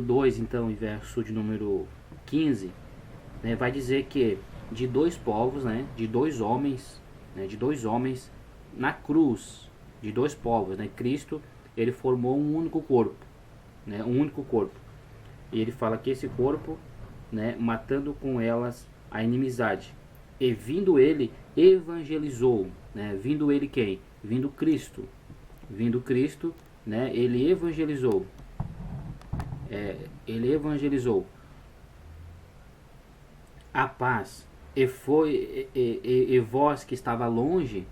2, então, em verso de número 15, né, vai dizer que de dois povos, né, de dois homens, na cruz, de dois povos, né, Cristo, ele formou um único corpo, né, um único corpo. E ele fala que esse corpo, né, matando com elas a inimizade. E vindo ele, evangelizou, né, vindo ele quem? Vindo Cristo, né, ele evangelizou. Ele evangelizou a paz, e vós que estava longe,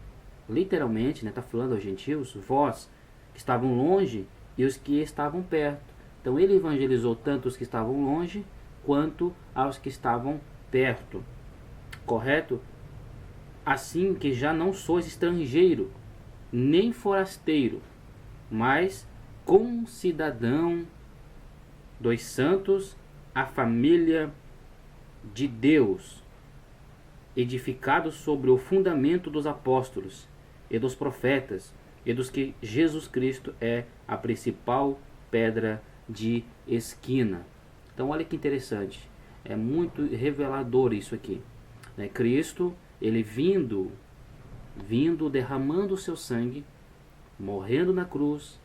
literalmente, né, tá falando aos gentios, vós que estavam longe e os que estavam perto. Então ele evangelizou tanto os que estavam longe quanto aos que estavam perto, correto? Assim que já não sois estrangeiro, nem forasteiro, mas concidadão dos santos, a família de Deus, edificado sobre o fundamento dos apóstolos e dos profetas, e dos que Jesus Cristo é a principal pedra de esquina. Então olha que interessante, é muito revelador isso aqui, né? Cristo, ele vindo, derramando o seu sangue, morrendo na cruz,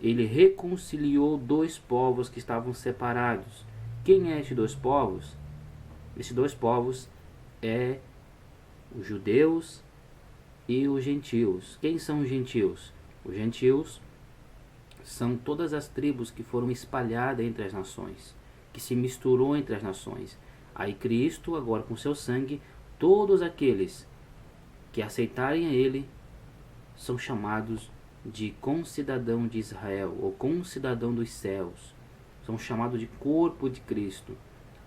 ele reconciliou dois povos que estavam separados. Quem é esses dois povos? Esses dois povos é os judeus e os gentios. Quem são os gentios? Os gentios são todas as tribos que foram espalhadas entre as nações, que se misturou entre as nações. Aí Cristo, agora com seu sangue, todos aqueles que aceitarem a ele são chamados de concidadão de Israel, ou concidadão dos céus. São chamados de corpo de Cristo.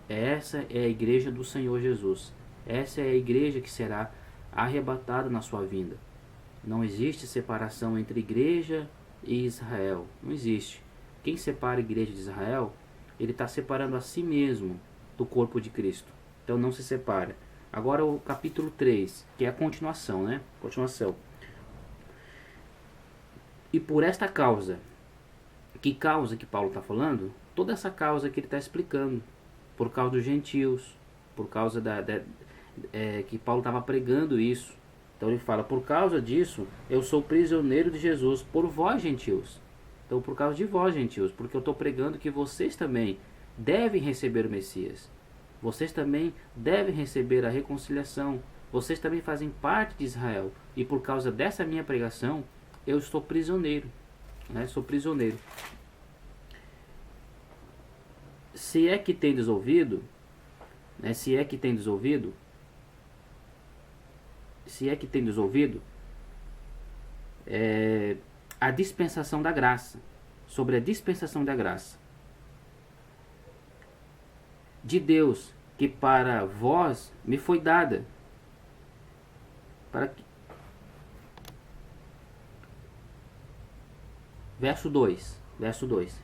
Essa é a igreja do Senhor Jesus. Essa é a igreja que será arrebatada na sua vinda. Não existe separação entre igreja e Israel. Não existe. Quem separa a igreja de Israel, ele está separando a si mesmo do corpo de Cristo. Então não se separa. Agora o capítulo 3, que é a continuação, né? Continuação. E por esta causa, que causa que Paulo está falando? Toda essa causa que ele está explicando. Por causa dos gentios, por causa que Paulo estava pregando isso. Então ele fala, por causa disso, eu sou prisioneiro de Jesus, por vós gentios. Então por causa de vós gentios, porque eu estou pregando que vocês também devem receber o Messias. Vocês também devem receber a reconciliação. Vocês também fazem parte de Israel. E por causa dessa minha pregação, eu estou prisioneiro, né? Sou prisioneiro. Se é que tendes ouvido, né? Se é que tendes ouvido, a dispensação da graça, sobre a dispensação da graça de Deus, que para vós me foi dada, verso 2,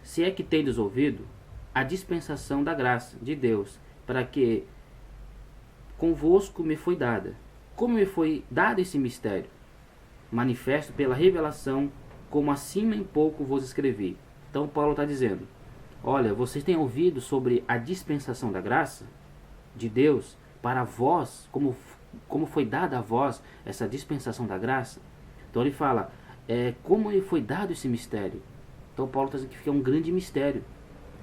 se é que tendes ouvido a dispensação da graça de Deus, para que convosco me foi dada. Como me foi dado esse mistério? Manifesto pela revelação, como acima em pouco vos escrevi. Então Paulo está dizendo, olha, vocês têm ouvido sobre a dispensação da graça de Deus para vós, como foi dada a vós essa dispensação da graça? Então ele fala, como lhe foi dado esse mistério? Então Paulo está dizendo que é um grande mistério.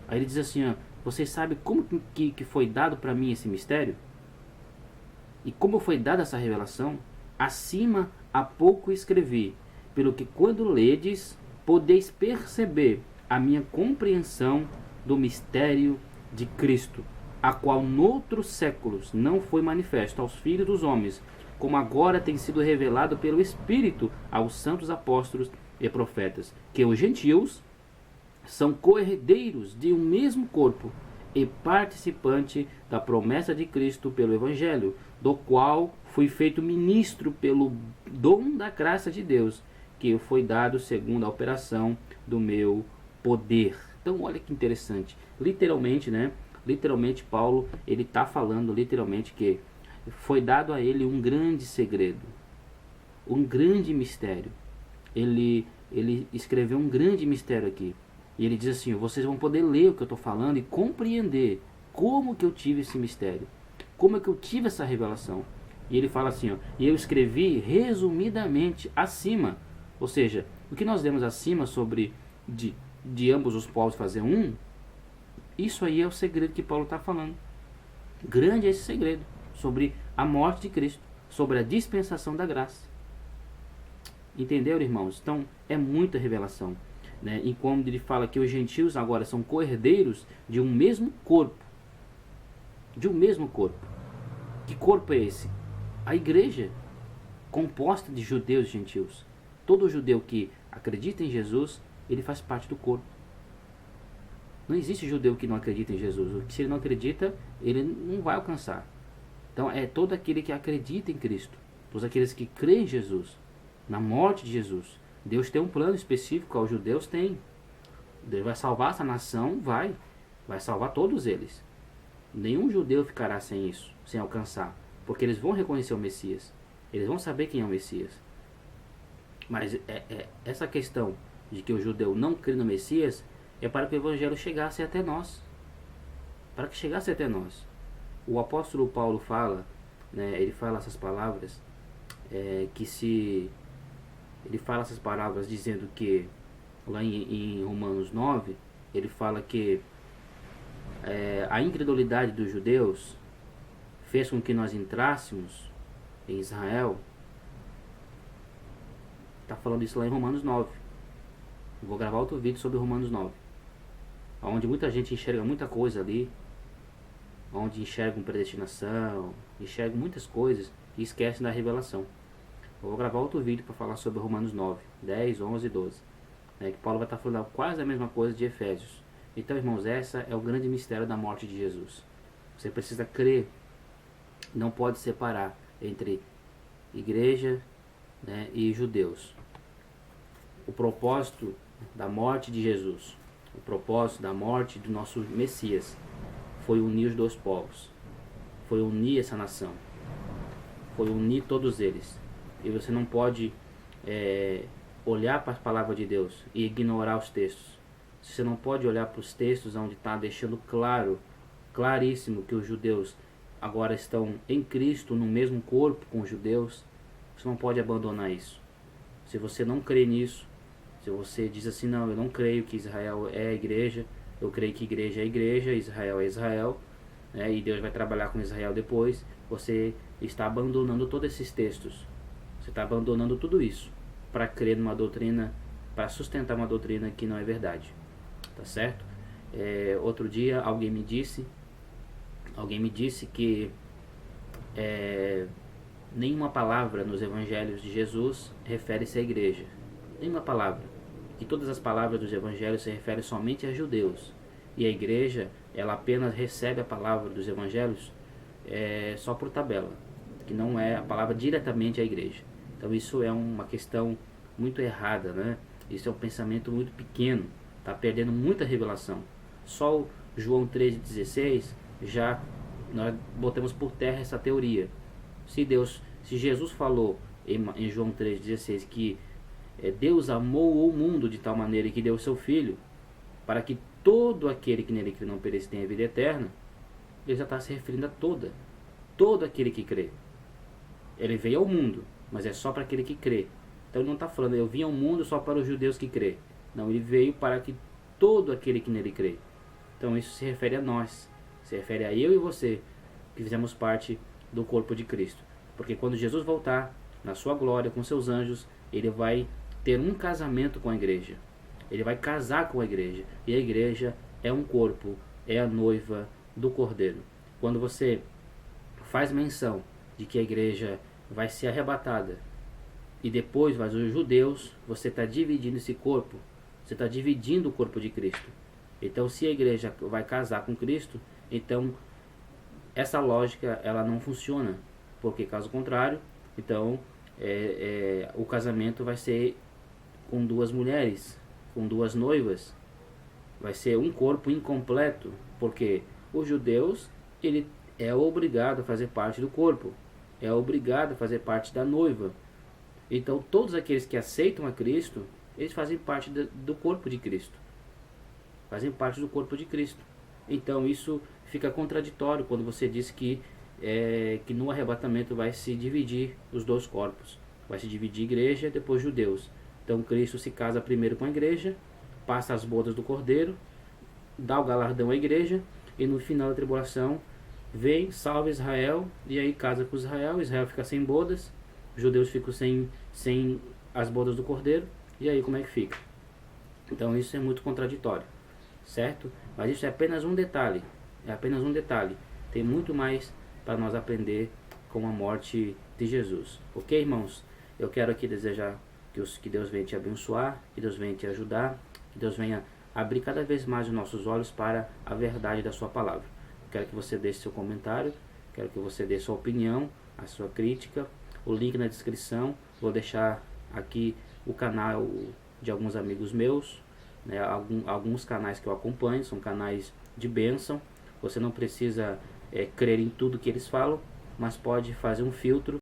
Aí ele diz assim, ó, vocês sabem como que foi dado para mim esse mistério? E como foi dada essa revelação? Acima há pouco escrevi, pelo que quando ledes, podeis perceber a minha compreensão do mistério de Cristo, a qual noutros séculos não foi manifesto aos filhos dos homens, como agora tem sido revelado pelo Espírito aos santos apóstolos e profetas, que os gentios são co-herdeiros de um mesmo corpo e participante da promessa de Cristo pelo Evangelho, do qual fui feito ministro pelo dom da graça de Deus, que foi dado segundo a operação do meu poder. Então olha que interessante, literalmente, né? Literalmente Paulo, ele está falando literalmente que foi dado a ele um grande segredo, um grande mistério. Ele escreveu um grande mistério aqui. E ele diz assim, vocês vão poder ler o que eu estou falando e compreender como que eu tive esse mistério, como é que eu tive essa revelação. E ele fala assim, ó, e eu escrevi resumidamente acima, ou seja, o que nós lemos acima sobre de ambos os povos fazer um, isso aí é o segredo que Paulo está falando. Grande é esse segredo, sobre a morte de Cristo, sobre a dispensação da graça. Entenderam, irmãos? Então, é muita revelação. Né? E quando ele fala que os gentios agora são co-herdeiros de um mesmo corpo. De um mesmo corpo. Que corpo é esse? A igreja, composta de judeus e gentios. Todo judeu que acredita em Jesus, ele faz parte do corpo. Não existe judeu que não acredita em Jesus. Se ele não acredita, ele não vai alcançar. Então é todo aquele que acredita em Cristo. Todos aqueles que creem em Jesus, na morte de Jesus. Deus tem um plano específico, aos judeus tem. Deus vai salvar essa nação, vai salvar todos eles. Nenhum judeu ficará sem isso, sem alcançar. Porque eles vão reconhecer o Messias. Eles vão saber quem é o Messias. Mas essa questão de que o judeu não crê no Messias é para que o Evangelho chegasse até nós. Para que chegasse até nós. O apóstolo Paulo fala, né, ele fala essas palavras, ele fala essas palavras dizendo que, lá em Romanos 9, ele fala que a incredulidade dos judeus fez com que nós entrássemos em Israel. Está falando isso lá em Romanos 9. Vou gravar outro vídeo sobre Romanos 9. Onde muita gente enxerga muita coisa ali. Onde enxergam predestinação, enxergam muitas coisas e esquecem da revelação. Eu vou gravar outro vídeo para falar sobre Romanos 9, 10, 11 e 12. Que Paulo vai estar falando quase a mesma coisa de Efésios. Então, irmãos, essa é o grande mistério da morte de Jesus. Você precisa crer. Não pode separar entre igreja, né, e judeus. O propósito da morte de Jesus, o propósito da morte do nosso Messias, foi unir os dois povos, foi unir essa nação, foi unir todos eles. E você não pode olhar para a palavra de Deus e ignorar os textos. Você não pode olhar para os textos onde está deixando claríssimo que os judeus agora estão em Cristo, no mesmo corpo com os judeus. Você não pode abandonar isso. Se você não crê nisso, se você diz assim, não, eu não creio que Israel é a igreja, eu creio que igreja é igreja, Israel é Israel, né, e Deus vai trabalhar com Israel depois, você está abandonando todos esses textos. Você está abandonando tudo isso para crer numa doutrina, para sustentar uma doutrina que não é verdade. Tá certo? Outro dia alguém me disse que nenhuma palavra nos evangelhos de Jesus refere-se à igreja. Nenhuma palavra. Que todas as palavras dos evangelhos se referem somente a judeus. E a igreja, ela apenas recebe a palavra dos evangelhos só por tabela. Que não é a palavra diretamente à igreja. Então isso é uma questão muito errada, né? Isso é um pensamento muito pequeno. Está perdendo muita revelação. Só o João 3,16 já nós botamos por terra essa teoria. Se Jesus falou em João 3,16 que Deus amou o mundo de tal maneira que deu o seu Filho, para que todo aquele que nele crê não pereça tenha vida eterna, ele já está se referindo a todo aquele que crê. Ele veio ao mundo, mas é só para aquele que crê. Então ele não está falando, eu vim ao mundo só para os judeus que crê. Não, ele veio para que todo aquele que nele crê. Então isso se refere a nós, se refere a eu e você, que fizemos parte do corpo de Cristo. Porque quando Jesus voltar, na sua glória, com seus anjos, ele vai ter um casamento com a igreja. Ele vai casar com a igreja. E a igreja é um corpo, é a noiva do Cordeiro. Quando você faz menção de que a igreja vai ser arrebatada e depois vai os judeus, você está dividindo esse corpo. Você está dividindo o corpo de Cristo. Então, se a igreja vai casar com Cristo, então essa lógica ela não funciona. Porque, caso contrário, então o casamento vai ser com duas mulheres, com duas noivas. Vai ser um corpo incompleto. Porque os judeus, ele é obrigado a fazer parte do corpo. É obrigado a fazer parte da noiva. Então, todos aqueles que aceitam a Cristo, eles fazem parte do corpo de Cristo. fazem parte do corpo de Cristo. Então isso fica contraditório quando você diz que no arrebatamento vai se dividir os dois corpos. Vai se dividir igreja e depois judeus. Então Cristo se casa primeiro com a igreja, passa as bodas do Cordeiro, dá o galardão à igreja, e no final da tribulação vem, salva Israel, e aí casa com Israel. Israel fica sem bodas, os judeus ficam sem as bodas do Cordeiro, e aí como é que fica? Então isso é muito contraditório, certo? Mas isso é apenas um detalhe, tem muito mais para nós aprender com a morte de Jesus. Ok, irmãos? Eu quero aqui desejar que Deus venha te abençoar, que Deus venha te ajudar, que Deus venha abrir cada vez mais os nossos olhos para a verdade da sua palavra. Quero que você deixe seu comentário, quero que você dê sua opinião, a sua crítica, o link na descrição. Vou deixar aqui o canal de alguns amigos meus, né, alguns canais que eu acompanho, são canais de bênção. Você não precisa crer em tudo que eles falam, mas pode fazer um filtro